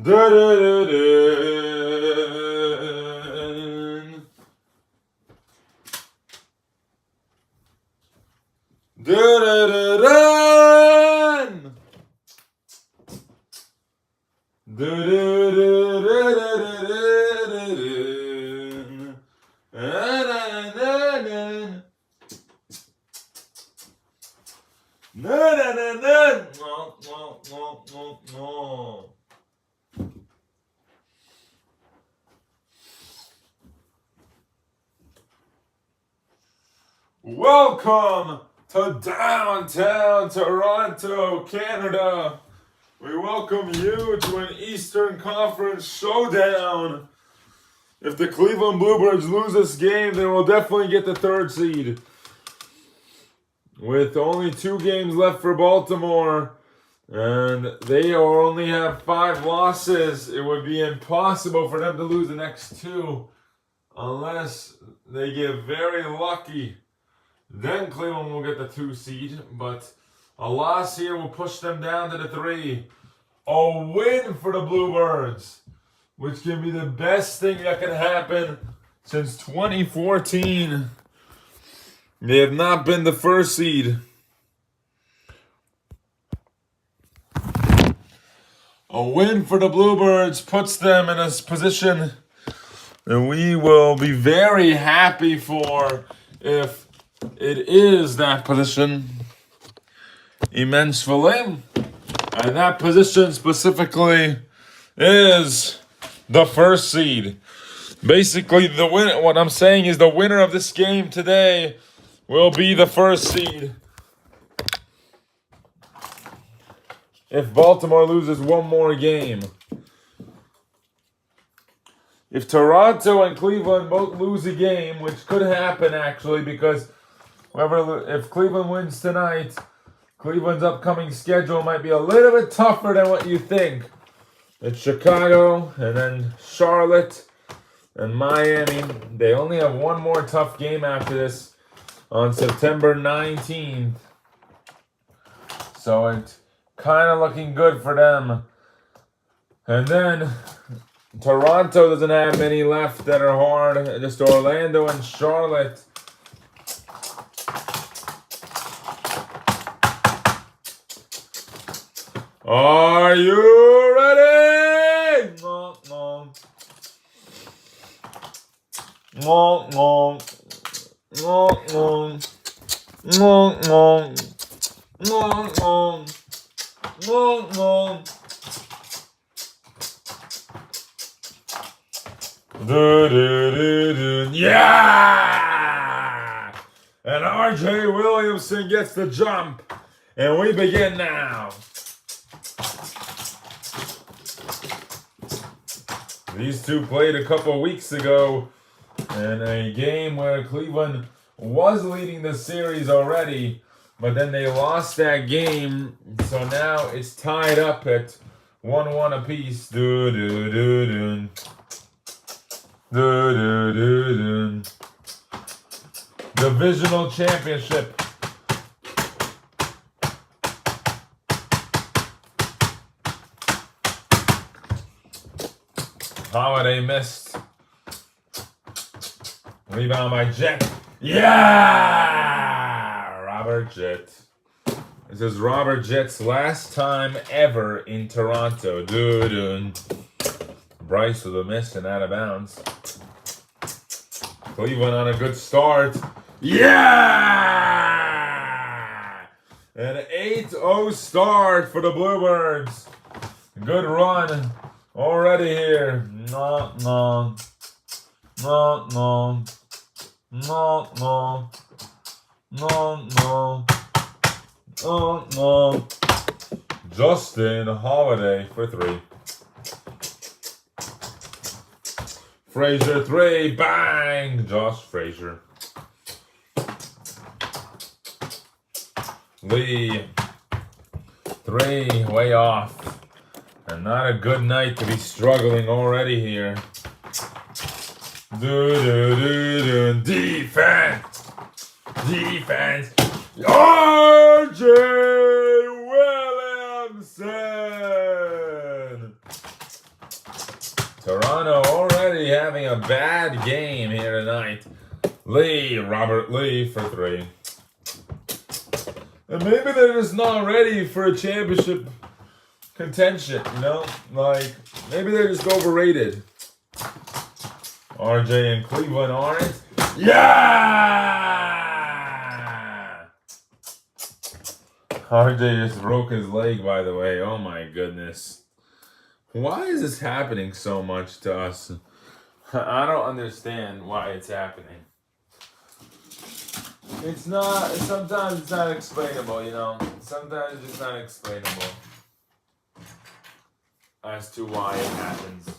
Da-da-da-da. Da-da-da-da. Welcome to downtown Toronto, Canada. We welcome you to an Eastern Conference showdown. If the Cleveland Bluebirds lose this game, they will definitely get the third seed. With only 2 games left for Baltimore, and they only have 5 losses, it would be impossible for them to lose the next 2 unless they get very lucky. Then Cleveland will get the 2 seed, but a loss here will push them down to the 3. A win for the Bluebirds, which can be the best thing that can happen since 2014. They have not been the first seed. A win for the Bluebirds puts them in a position that we will be very happy for if it is that position. Immense Valim. And that position specifically is the first seed. Basically, what I'm saying is the winner of this game today will be the first seed. If Baltimore loses one more game. If Toronto and Cleveland both lose a game, which could happen actually, because if Cleveland wins tonight, Cleveland's upcoming schedule might be a little bit tougher than what you think. It's Chicago, and then Charlotte, and Miami. They only have one more tough game after this on September 19th. So it's kind of looking good for them. And then Toronto doesn't have many left that are hard. Just Orlando and Charlotte. Are you ready? Yeah! And RJ Williamson gets the jump. And we begin now. These two played a couple weeks ago in a game where Cleveland was leading the series already, but then they lost that game, so now it's tied up at 1-1 apiece. Divisional championship. Holiday missed. Rebound by Jet. Yeah! Robert Jet. This is Robert Jet's last time ever in Toronto. Bryce with a miss and out of bounds. Cleveland on a good start. Yeah! An 8-0 start for the Bluebirds. Good run already here. No. Justin Holiday for 3. Frazier 3, bang! Josh Frazier. Lee 3, way off. And not a good night to be struggling already here. Defense! RJ Williamson! Toronto already having a bad game here tonight. Robert Lee for 3. And maybe they're just not ready for a championship contention, you know? Like, maybe they're just overrated. RJ and Cleveland aren't. Yeah! RJ just broke his leg, by the way. Oh my goodness. Why is this happening so much to us? I don't understand why it's happening. It's not, sometimes it's not explainable, you know? Sometimes it's not explainable as to why it happens.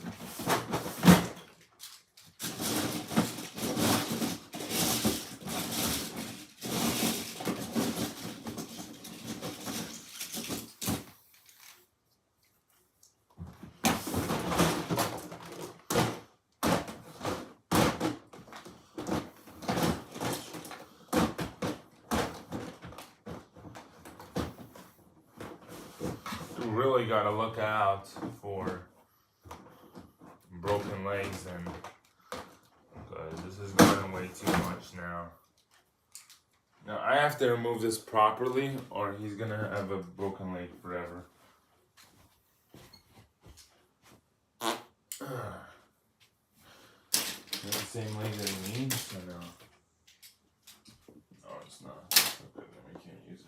Really got to look out for broken legs, and because this is going way too much now. Now I have to remove this properly, or he's gonna have a broken leg forever. Is that the same leg that he needs, or no? No, it's not. Okay, then we can't use it.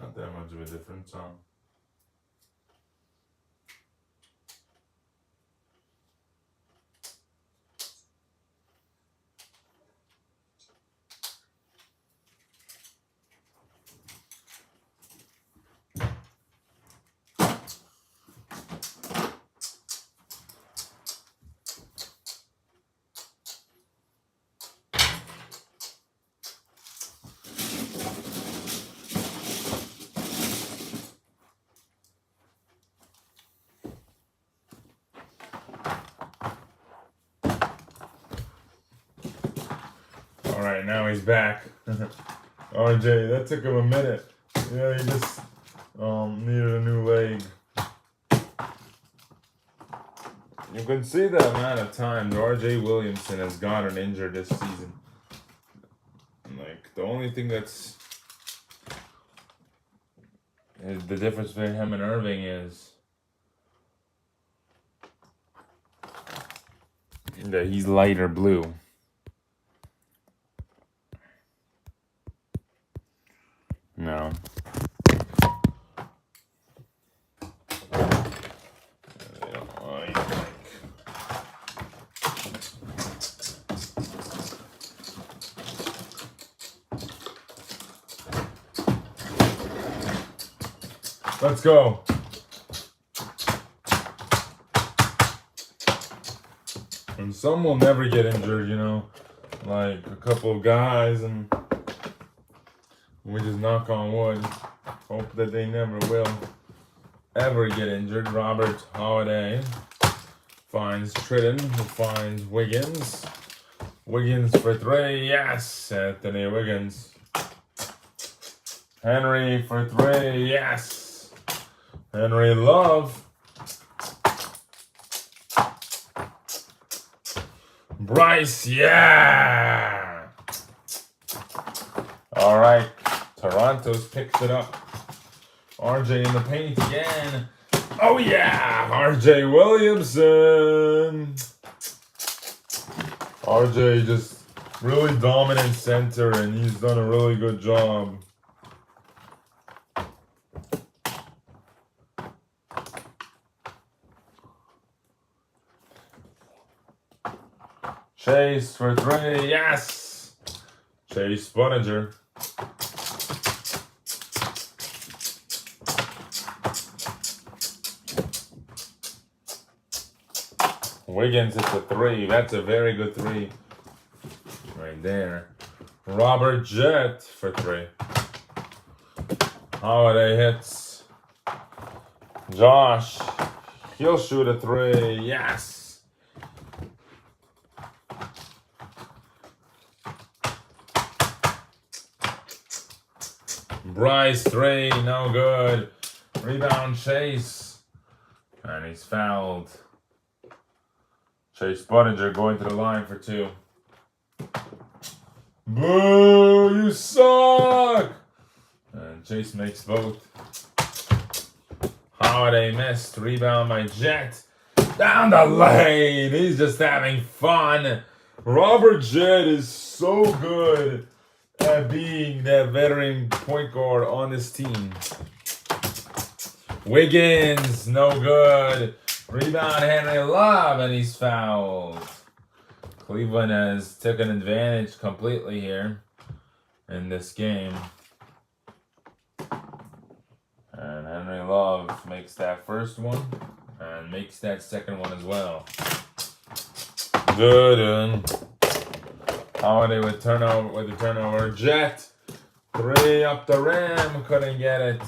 Not that much of a difference, huh? Alright, now he's back. RJ, that took him a minute. Yeah, he just needed a new leg. You can see the amount of times RJ Williamson has gotten injured this season. Like, the only thing that's the difference between him and Irving is that he's lighter blue. No. They don't like. Let's go. And some will never get injured, you know, like a couple of guys, and we just knock on wood, hope that they never will ever get injured. Robert Holiday finds Tritton, who finds Wiggins. Wiggins for 3, yes, Anthony Wiggins. Henry for 3. Yes. Henry Love. Bryce, yeah! All right, Toronto's picks it up. RJ in the paint again. Oh yeah, RJ Williamson. RJ just really dominant center, and he's done a really good job. Chase for 3, yes! Chase Buninger. Wiggins hits a 3. That's a very good 3. Right there. Robert Jett for 3. Holiday hits. Josh. He'll shoot a 3. Yes! Bryce 3, no good. Rebound Chase. And he's fouled. Chase Buninger going to the line for 2. Boo, you suck! And Chase makes both. Holiday missed. Rebound by Jett. Down the lane. He's just having fun. Robert Jett is so good at being that veteran point guard on this team. Wiggins, no good. Rebound Henry Love, and he's fouled. Cleveland has taken advantage completely here in this game. And Henry Love makes that first one and makes that second one as well. Good. Holiday with the turnover. Jett 3 up the rim, couldn't get it.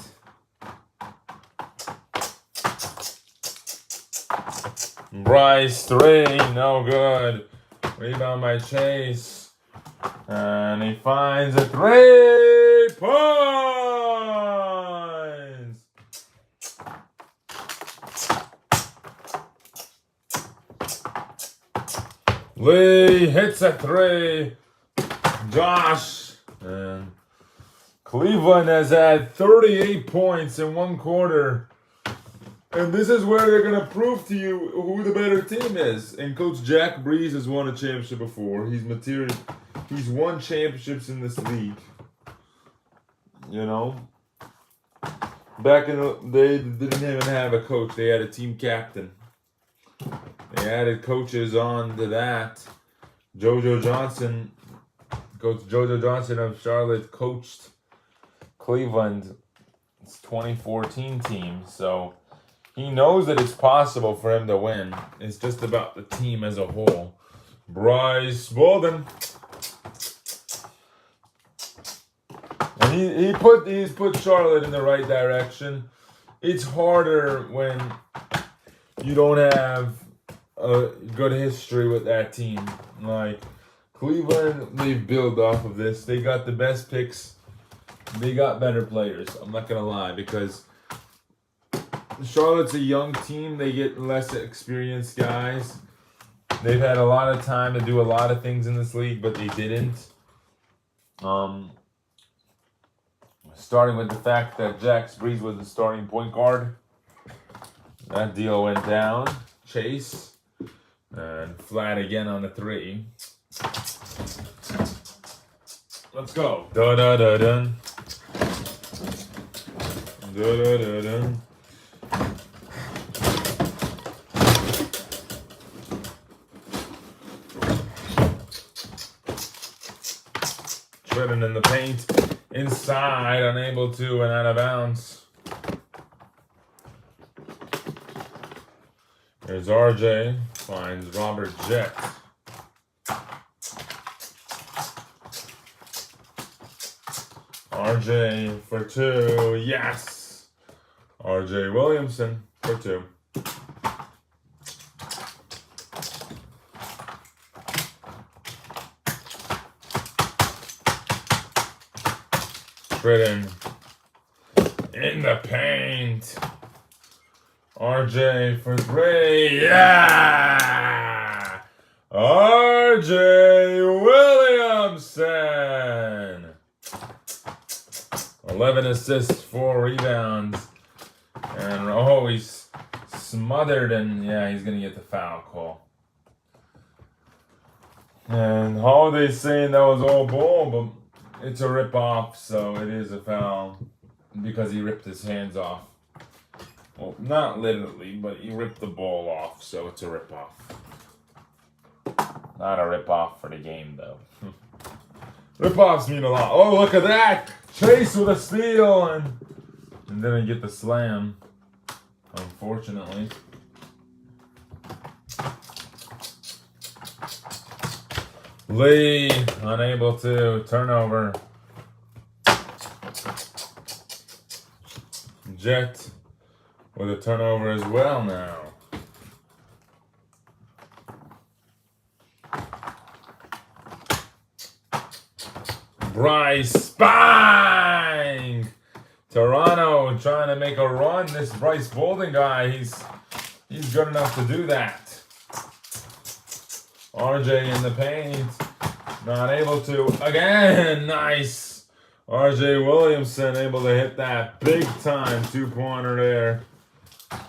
Bryce 3, no good. Rebound by Chase. And he finds a 3 points. Lee hits a 3. Josh. And Cleveland has had 38 points in one quarter. And this is where they're going to prove to you who the better team is. And Coach Jack Breeze has won a championship before. He's won championships in this league. You know? Back in the day, they didn't even have a coach. They had a team captain. They added coaches on to that. Coach Jojo Johnson of Charlotte coached Cleveland's 2014 team. So he knows that it's possible for him to win. It's just about the team as a whole. Bryce Bolden. And he's put Charlotte in the right direction. It's harder when you don't have a good history with that team. Like Cleveland, they build off of this. They got the best picks. They got better players. I'm not gonna lie, because Charlotte's a young team. They get less experienced guys. They've had a lot of time to do a lot of things in this league, but they didn't. Starting with the fact that Jack Breeze was the starting point guard. That deal went down. Chase. And flat again on the 3. Let's go. Da-da-da-dun. Da-da-da-dun. Shredding in the paint. Inside, unable to, and out of bounds. There's RJ. Finds Robert Jett. RJ for 2. Yes. RJ Williamson for 2. Shredding in the paint. RJ for 3. Yeah! RJ Williamson. 11 assists, 4 rebounds. And oh, he's smothered, and yeah, he's going to get the foul call. And Holiday's saying that was all ball, but it's a rip-off, so it is a foul because he ripped his hands off. Well, not literally, but he ripped the ball off, so it's a rip-off. Not a rip-off for the game, though. Rip-offs mean a lot. Oh, look at that! Chase with a steal, and didn't get the slam, unfortunately. Lee, unable to. Turnover. Jet with a turnover as well now. Bryce, bang! Toronto trying to make a run. This Bryce Bolden guy, he's good enough to do that. RJ in the paint, not able to. Again, nice. RJ Williamson able to hit that big time 2-pointer there.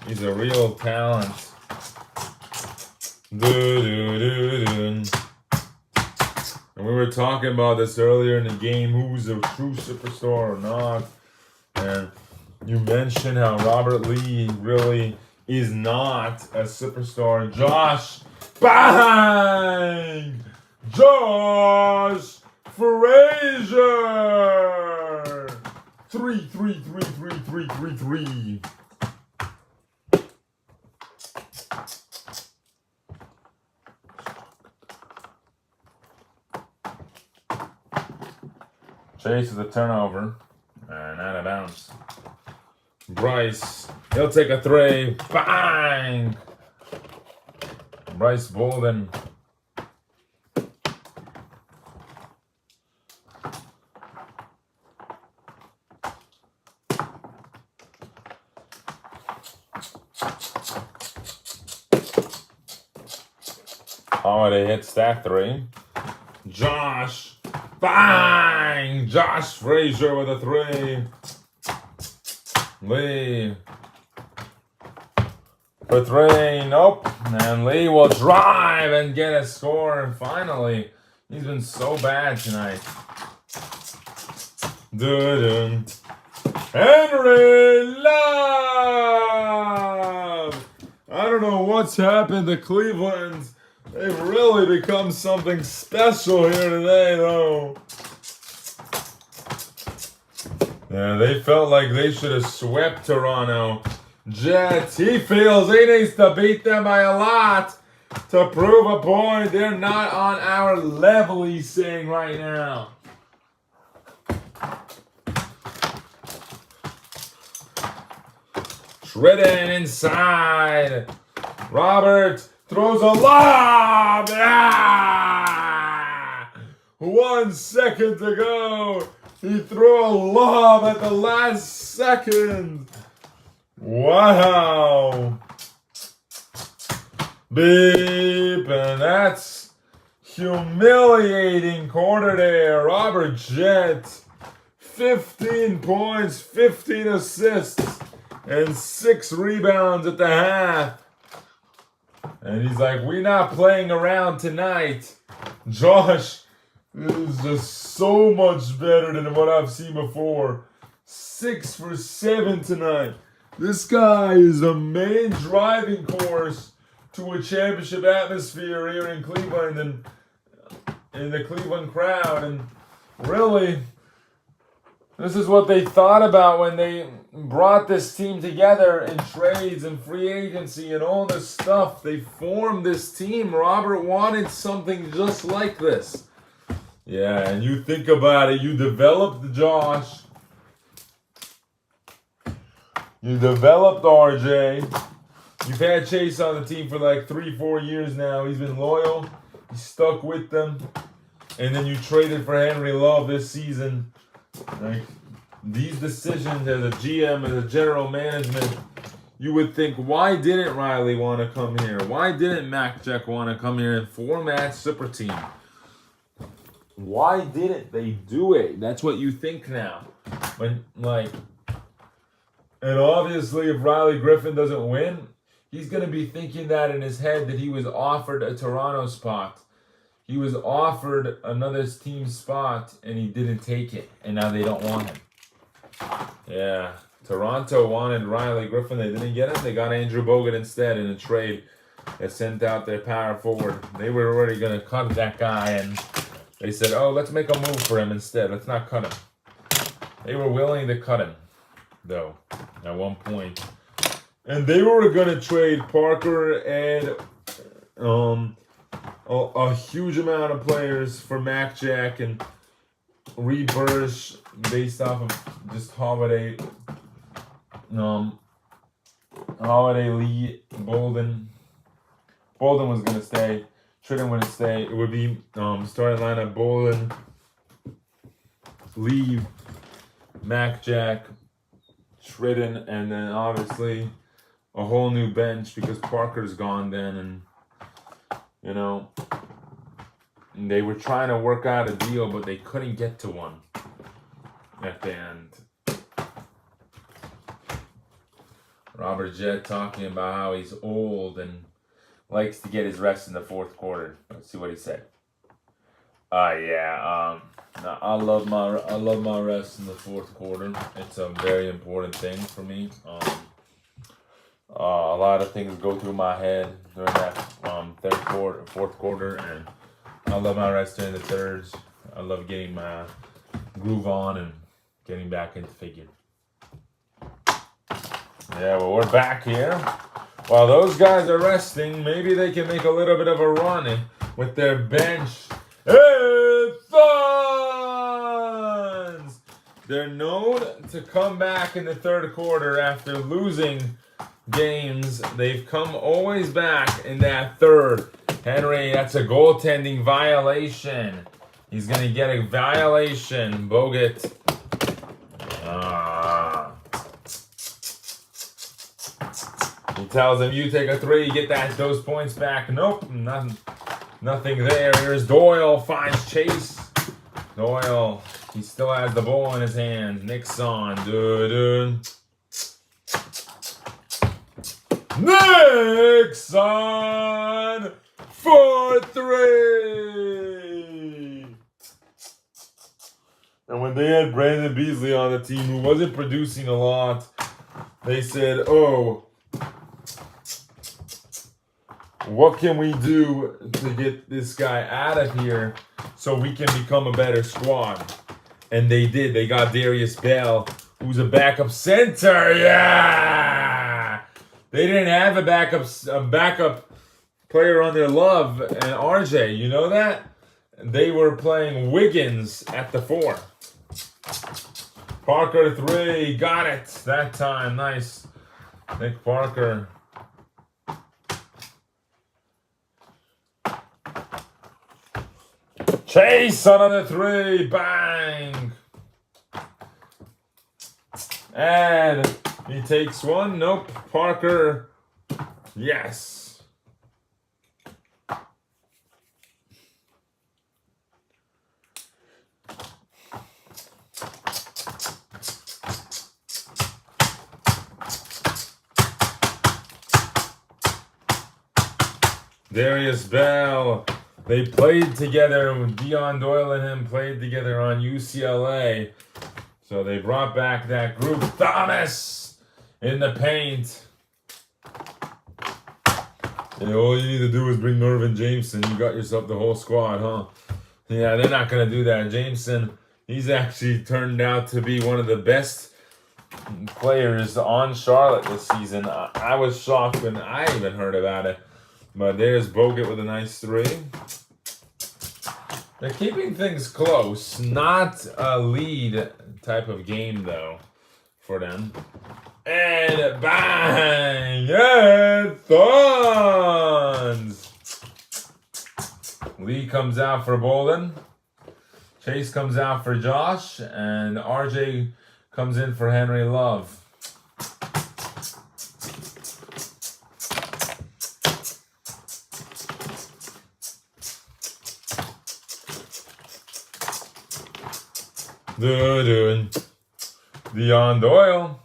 He's a real talent. And we were talking about this earlier in the game, who's a true superstar or not. And you mentioned how Robert Lee really is not a superstar. Josh, bang! Josh Frazier! 3. Chase with a turnover. And out of bounds. Bryce, he'll take a 3. Bang! Bryce Bolden. Holiday hits that 3. Josh, bang! Josh Frazier with a 3. Lee for 3, nope. And Lee will drive and get a score. And finally, he's been so bad tonight. Henry Love! I don't know what's happened to Cleveland. They've really become something special here today, though. Yeah, they felt like they should have swept Toronto. Jets, he feels he needs to beat them by a lot to prove a point. They're not on our level, he's saying right now. Shredden inside. Robert throws a lob. Ah! 1 second to go. He threw a lob at the last second. Wow. Beep. And that's humiliating quarter there. Robert Jett. 15 points, 15 assists, and 6 rebounds at the half. And he's like, we're not playing around tonight. Josh is just so much better than what I've seen before. 6 for 7 tonight. This guy is the main driving force to a championship atmosphere here in Cleveland and in the Cleveland crowd. And really, this is what they thought about when they brought this team together in trades and free agency and all this stuff. They formed this team. Robert wanted something just like this. Yeah, and you think about it. You developed Josh. You developed RJ. You've had Chase on the team for like 3-4 years now. He's been loyal. He stuck with them. And then you traded for Henry Love this season. Like, these decisions as a GM, as a general management, you would think, why didn't Riley want to come here? Why didn't Mac Jack want to come here and format super team? Why didn't they do it? That's what you think now. And obviously if Riley Griffin doesn't win, he's going to be thinking that in his head that he was offered a Toronto spot. He was offered another team spot and he didn't take it. And now they don't want him. Yeah. Toronto wanted Riley Griffin. They didn't get him. They got Andrew Bogut instead in a trade. They sent out their power forward. They were already going to cut that guy. And they said, oh, let's make a move for him instead. Let's not cut him. They were willing to cut him, though, at one point. And they were going to trade Parker and a huge amount of players for Mac Jack and Reed Burrish based off of just Holiday Lee, Bolden. Bolden was going to stay. Tridden wouldn't stay. It would be starting lineup Bolden, Lee, Mac Jack, Tridden, and then obviously a whole new bench because Parker's gone then, and you know, they were trying to work out a deal, but they couldn't get to one at the end. Robert Jett talking about how he's old and likes to get his rest in the fourth quarter. Let's see what he said. I love my rest in the fourth quarter. It's a very important thing for me. A lot of things go through my head during that fourth quarter, and I love my rest during the thirds. I love getting my groove on and getting back into figure. Yeah, well, we're back here. While those guys are resting, maybe they can make a little bit of a run with their bench. Hey, Thons! They're known to come back in the third quarter after losing games. They've come always back in that third. Henry, that's a goaltending violation. He's going to get a violation. Bogut. He tells him, you take a three, get those points back. Nope, nothing there. Here's Doyle, finds Chase. Doyle, he still has the ball in his hand. Nixon, Nixon for three. And when they had Brandon Beasley on the team, who wasn't producing a lot, they said, oh, what can we do to get this guy out of here so we can become a better squad? And they did. They got Darius Bell, who's a backup center. Yeah! They didn't have a backup player on their Love and RJ. You know that? They were playing Wiggins at the 4. Parker 3. Got it that time. Nice. Nick Parker. Chase another 3, bang! And he takes one, nope. Parker, yes. Darius Bell. They played together, Dion Doyle and him played together on UCLA. So they brought back that group. Thomas in the paint. And all you need to do is bring Mervyn Jameson. You got yourself the whole squad, huh? Yeah, they're not going to do that. Jameson, he's actually turned out to be one of the best players on Charlotte this season. I was shocked when I even heard about it. But there's Bogut with a nice 3. They're keeping things close. Not a lead type of game, though, for them. And bang! Yeah, Thons! Lee comes out for Bolden. Chase comes out for Josh. And RJ comes in for Henry Love. Dion Doyle.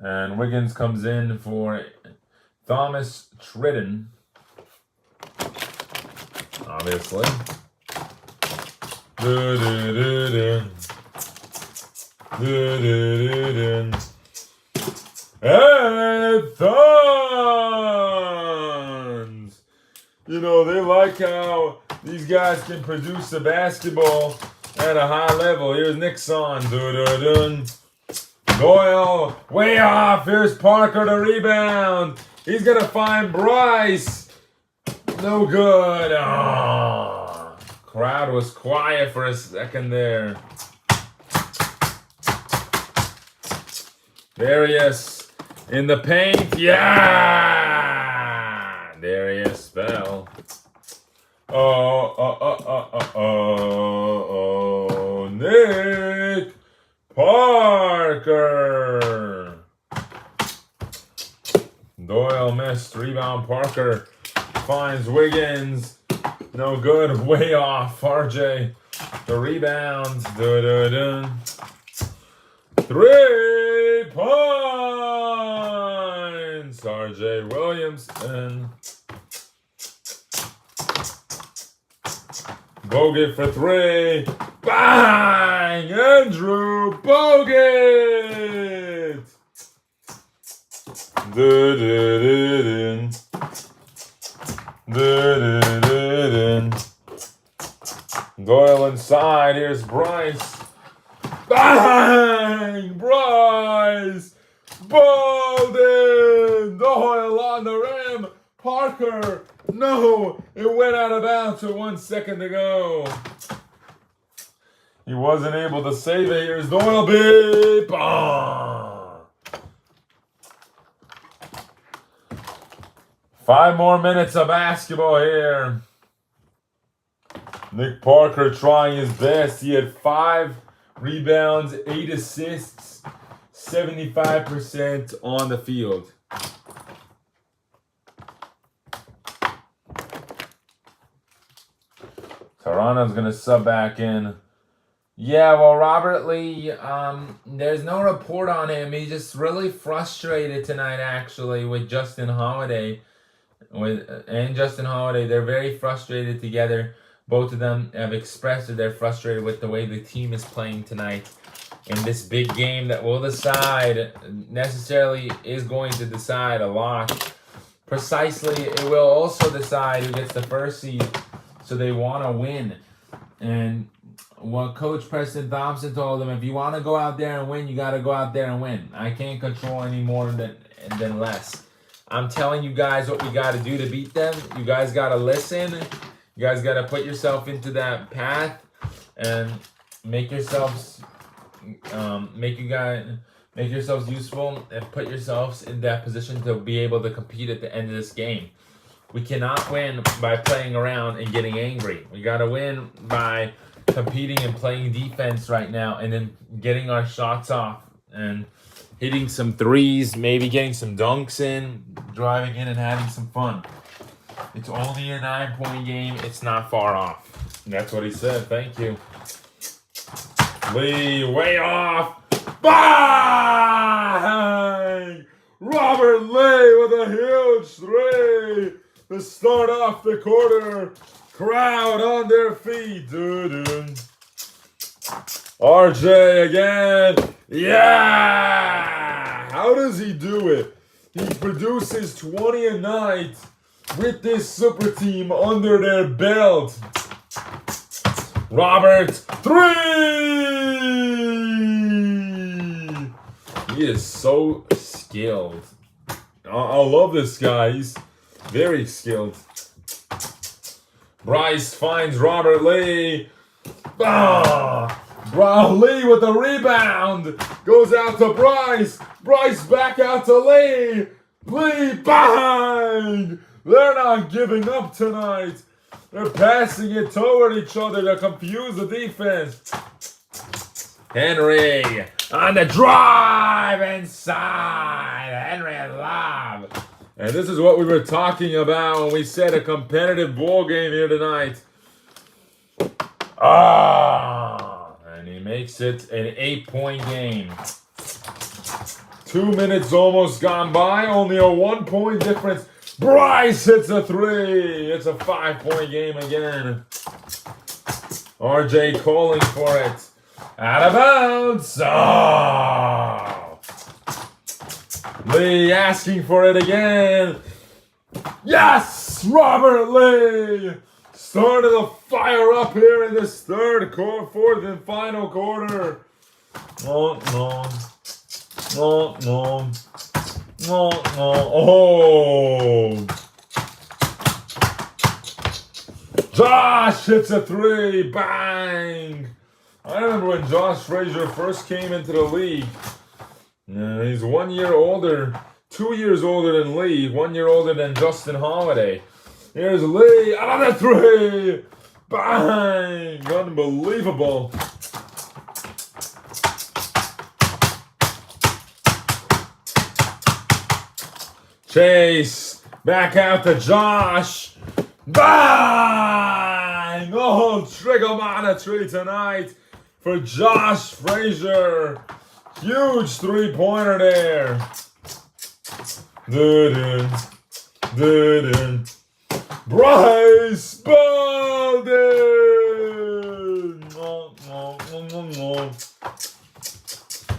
And Wiggins comes in for Thomas Tridden. Obviously. And Thons! You know, they like how these guys can produce the basketball at a high level. Here's Nixon. Doyle, way off. Here's Parker to rebound. He's going to find Bryce. No good. Oh, crowd was quiet for a second there. Darius in the paint. Yeah! Darius fell. Oh, Nick Parker. Doyle missed. Rebound. Parker finds Wiggins. No good. Way off. RJ. The rebound. 3 points. RJ Williamson. Bogut for 3. Bang! Andrew Bogut! Doyle inside. Here's Bryce. Bang! Bryce! Bolden! Doyle on the rim. Parker. No! It went out of bounds with 1 second to go. He wasn't able to save it. Here's Doyle. Beep! Oh. 5 more minutes of basketball here. Nick Parker trying his best. He had 5 rebounds, 8 assists, 75% on the field. Toronto's going to sub back in. Yeah, well, Robert Lee, there's no report on him. He's just really frustrated tonight, actually, with Justin Holiday. Justin Holiday, they're very frustrated together. Both of them have expressed that they're frustrated with the way the team is playing tonight in this big game that will decide, necessarily is going to decide a lot. Precisely, it will also decide who gets the first seed, so they want to win. And what Coach Preston Thompson told them, if you want to go out there and win, you got to go out there and win. I can't control any more than less. I'm telling you guys what we got to do to beat them. You guys got to listen. You guys got to put yourself into that path and make yourselves useful and put yourselves in that position to be able to compete at the end of this game. We cannot win by playing around and getting angry. We got to win by competing and playing defense right now, and then getting our shots off and hitting some threes, maybe getting some dunks in, driving in and having some fun. It's only a 9-point game. It's not far off. And that's what he said. Thank you. Lee, way off. Bang! Robert Lee with a huge 3 to start off the quarter. Crowd on their feet. RJ again. Yeah! How does he do it? He produces 20 a night with this super team under their belt. Robert, 3! He is so skilled. I love this guy. He's very skilled. Bryce finds Robert Lee. Lee with the rebound. Goes out to Bryce. Bryce back out to Lee. Lee, bang! They're not giving up tonight. They're passing it toward each other to confuse the defense. Henry on the drive inside. Henry and lob. And this is what we were talking about when we said a competitive ball game here tonight. And he makes it an 8-point game. 2 minutes almost gone by, only a 1-point difference. Bryce hits a 3. It's a 5-point game again. RJ calling for it. Out of bounds. Oh. Lee asking for it again. Yes! Robert Lee started to fire up here in this fourth and final quarter. Oh. Josh hits a 3. Bang! I remember when Josh Frazier first came into the league. He's 1 year older, 2 years older than Lee, 1 year older than Justin Holiday. Here's Lee, another 3. Bang! Unbelievable. Chase, back out to Josh. Bang! Oh, trigonometry tonight for Josh Frazier. Huge 3-pointer there. Bryce Spalding.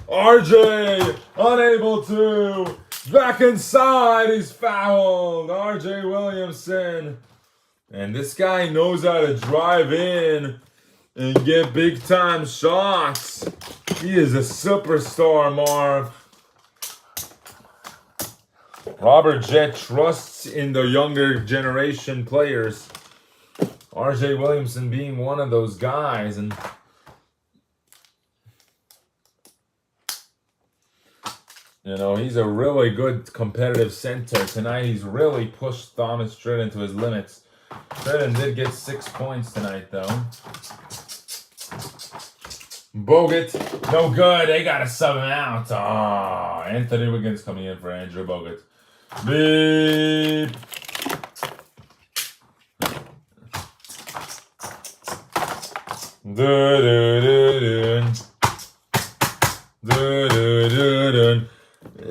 RJ unable to. Back inside, he's fouled. RJ Williamson. And this guy knows how to drive in and get big time shots. He is a superstar, Marv. Robert Jett trusts in the younger generation players. RJ Williamson being one of those guys. And you know, he's a really good competitive center. Tonight, he's really pushed Thomas Tridden to his limits. Tridden did get 6 points tonight, though. Bogut, no good. They got to sub him out. Oh, Anthony Wiggins coming in for Andrew Bogut. Beep.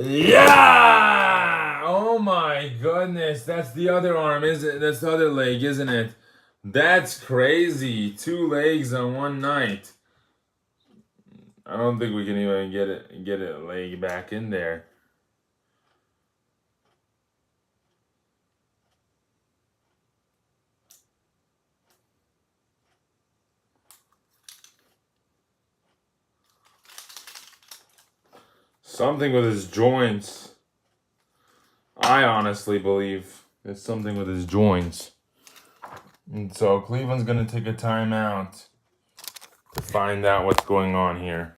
Yeah! Oh my goodness. That's the other arm, isn't it? That's the other leg, isn't it? That's crazy. 2 legs on one night. I don't think we can even get it leg back in there. Something with his joints. I honestly believe it's something with his joints. And so Cleveland's going to take a timeout to find out what's going on here.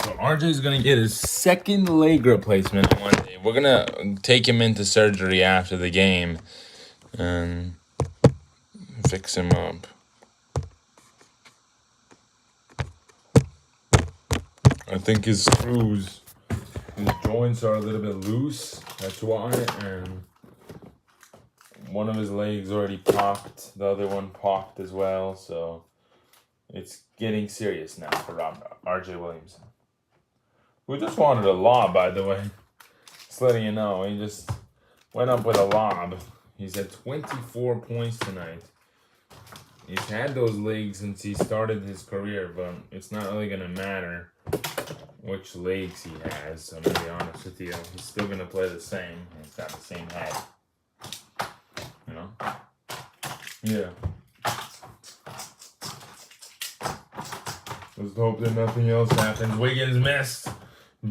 So RJ's gonna get his second leg replacement on Monday. We're gonna take him into surgery after the game and fix him up. I think his screws, his joints are a little bit loose. That's why, and one of his legs already popped. The other one popped as well. So it's getting serious now for RJ Williamson. Who just wanted a lob, by the way. Just letting you know. He just went up with a lob. He's at 24 points tonight. He's had those legs since he started his career, but it's not really going to matter which legs he has. I'm going to be honest with you. He's still going to play the same. He's got the same head. You know? Yeah. Let's hope that nothing else happens. Wiggins missed.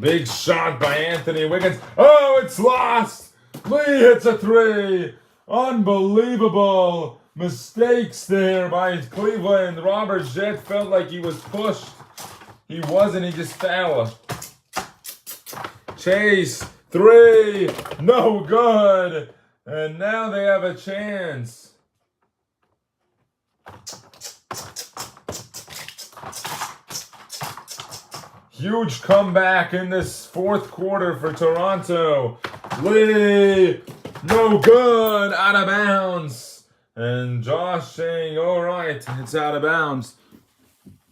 Big shot by Anthony Wiggins. Oh, it's lost. Lee hits a three. Unbelievable mistakes there by Cleveland. Robert Jett felt like he was pushed. He wasn't. He just fell. Chase, three. No good. And now they have a chance. Huge comeback in this fourth quarter for Toronto. Lee, no good, out of bounds. And Josh saying, all right, it's out of bounds.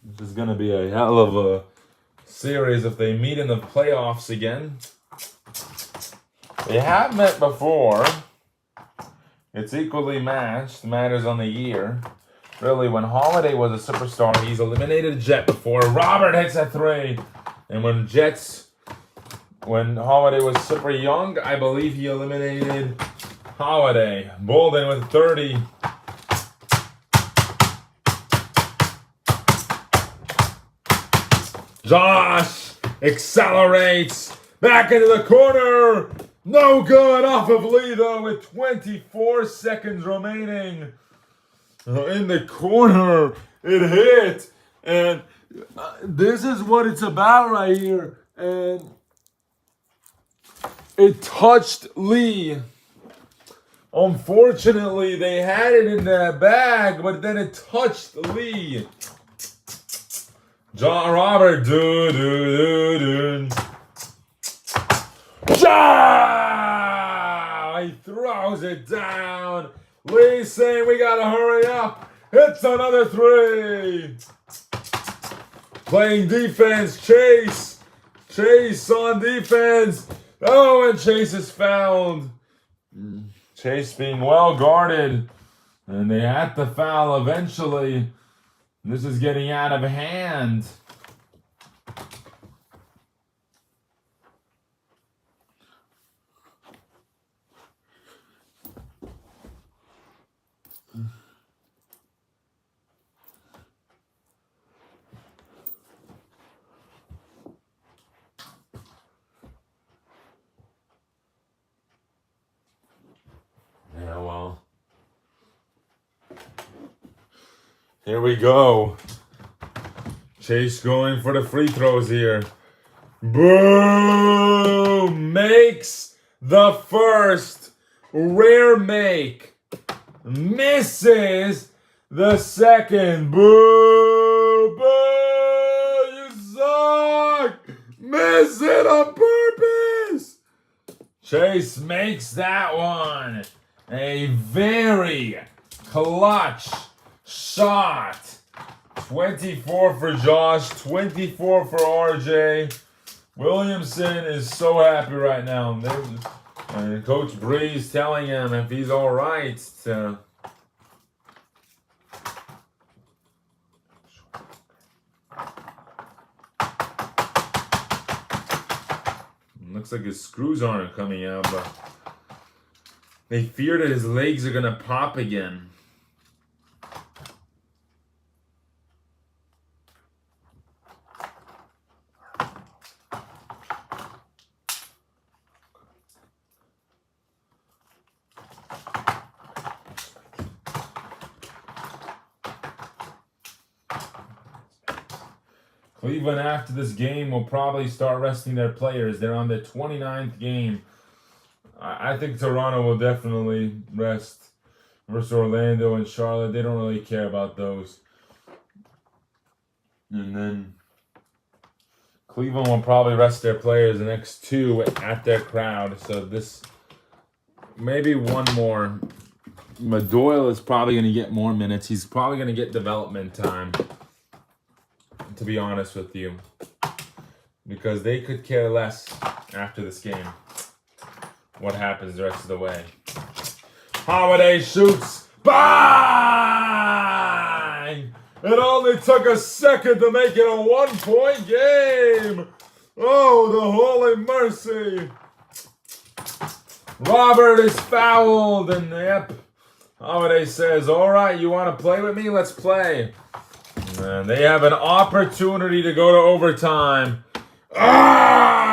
This is going to be a hell of a series if they meet in the playoffs again. They have met before. It's equally matched. Matters on the year. Really, when Holiday was a superstar, he's eliminated Jet before. Robert hits a three. And when Holiday was super young, I believe he eliminated Holiday. Bolden with 30. Josh accelerates. Back into the corner. No good off of Lee, though, with 24 seconds remaining. In the corner, it hit, and this is what it's about right here. And it touched Lee. Unfortunately, they had it in their bag, but then it touched Lee. John Robert, he throws it down. Lee saying we gotta hurry up. Hits another three. Playing defense, Chase. Chase on defense. Oh, and Chase is fouled. Chase being well guarded. And they had to foul eventually. This is getting out of hand. Yeah, well. Here we go. Chase going for the free throws here. Boom! Makes the first. Rare make. Misses the second. Boo! Boo! You suck! Miss it on purpose! Chase makes that one. A very clutch shot. 24 for Josh, 24 for RJ. Williamson is so happy right now. And Coach Breeze telling him if he's all right to... Looks like his screws aren't coming out, but they fear that his legs are going to pop again. Cleveland, after this game, will probably start resting their players. They're on their 29th game. I think Toronto will definitely rest versus Orlando and Charlotte. They don't really care about those. And then Cleveland will probably rest their players the next 2 at their crowd. So this, maybe one more. But Doyle is probably going to get more minutes. He's probably going to get development time, to be honest with you. Because they could care less after this game what happens the rest of the way. Holiday shoots. Bang! It only took a second to make it a 1-point game. Oh, the holy mercy. Robert is fouled, and yep. Holiday says, all right, you want to play with me? Let's play. And they have an opportunity to go to overtime. Ah!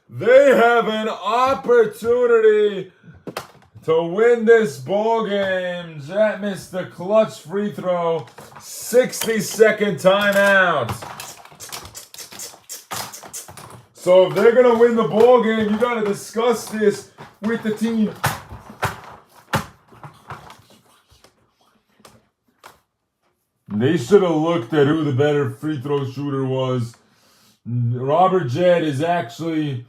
They have an opportunity to win this ball game. Jet missed the clutch free throw. 60-second timeout. So if they're going to win the ball game, you got to discuss this with the team. They should have looked at who the better free throw shooter was. Robert Jett is actually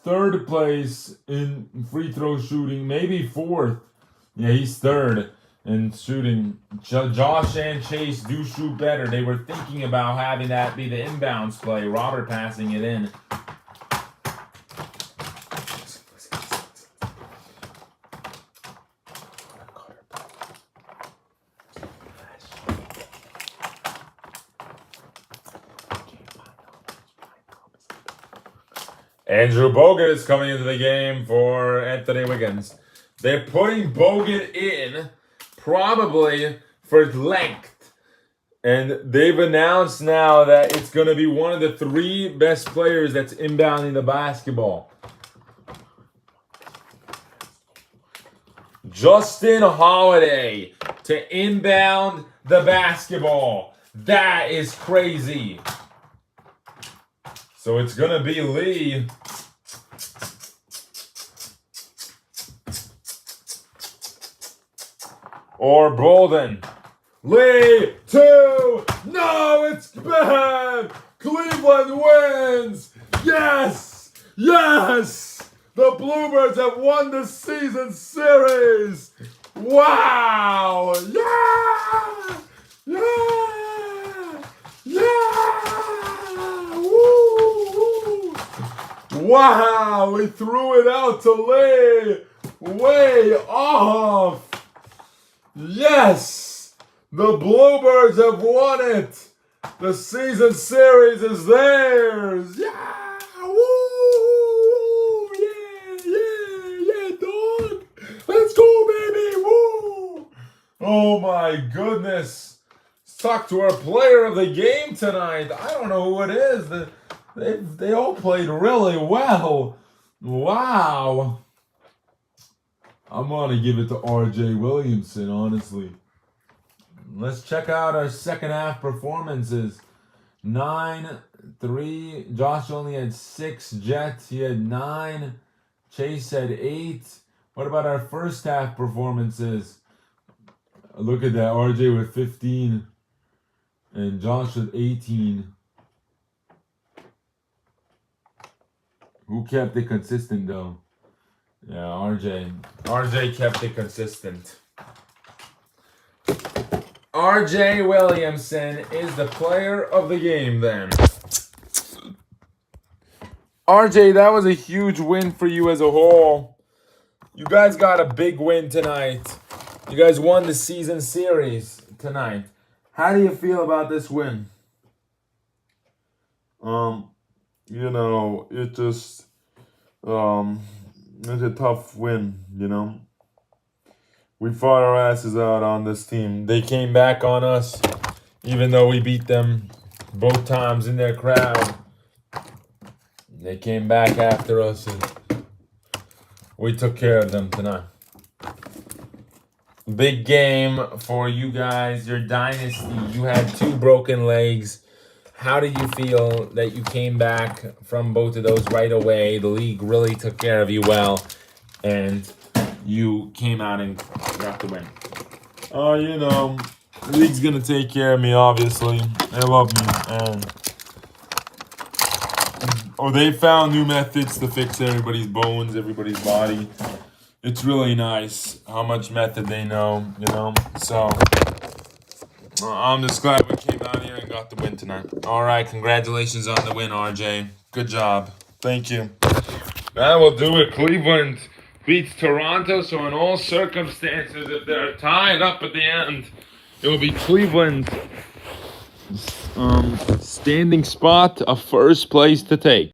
3rd place in free throw shooting, maybe 4th. Yeah, he's 3rd in shooting. Josh and Chase do shoot better. They were thinking about having that be the inbounds play, Robert passing it in. Andrew Bogut is coming into the game for Anthony Wiggins. They're putting Bogut in probably for length. And they've announced now that it's going to be one of the 3 best players that's inbounding the basketball. Justin Holiday to inbound the basketball. That is crazy. So it's going to be Lee. Or Bolden. Lee, 2. No, it's bad. Cleveland wins. Yes. Yes. The Bluebirds have won the season series. Wow. Yeah. Yeah. Yeah. Woo. Wow. We threw it out to Lee. Way off. Yes! The Bluebirds have won it! The season series is theirs! Yeah! Woo! Yeah, dog! Let's go, baby! Woo! Oh my goodness! Let's talk to our player of the game tonight. I don't know who it is. They all played really well. Wow! I'm going to give it to R.J. Williamson, honestly. Let's check out our second half performances. 9-3. Josh only had 6. Jet, he had 9. Chase had 8. What about our first half performances? Look at that. R.J. with 15. And Josh with 18. Who kept it consistent, though? Yeah, RJ kept it consistent. RJ Williamson is the player of the game then. RJ, that was a huge win for you as a whole. You guys got a big win tonight. You guys won the season series tonight. How do you feel about this win? It just it's a tough win, We fought our asses out on this team. They came back on us, even though we beat them both times in their crowd. They came back after us, and we took care of them tonight. Big game for you guys, your dynasty. You had 2 broken legs. how did you feel that you came back from both of those right away? The league really took care of you well, and you came out and got the win. Oh, you know, the league's gonna take care of me, obviously. They love me, and they found new methods to fix everybody's bones, everybody's body. It's really nice how much method they know, you know. So I'm just glad we came out here and got the win tonight. All right, congratulations on the win, RJ. Good job. Thank you. That will do it. Cleveland beats Toronto, so in all circumstances, if they're tied up at the end, it will be Cleveland's standing spot, a first place to take.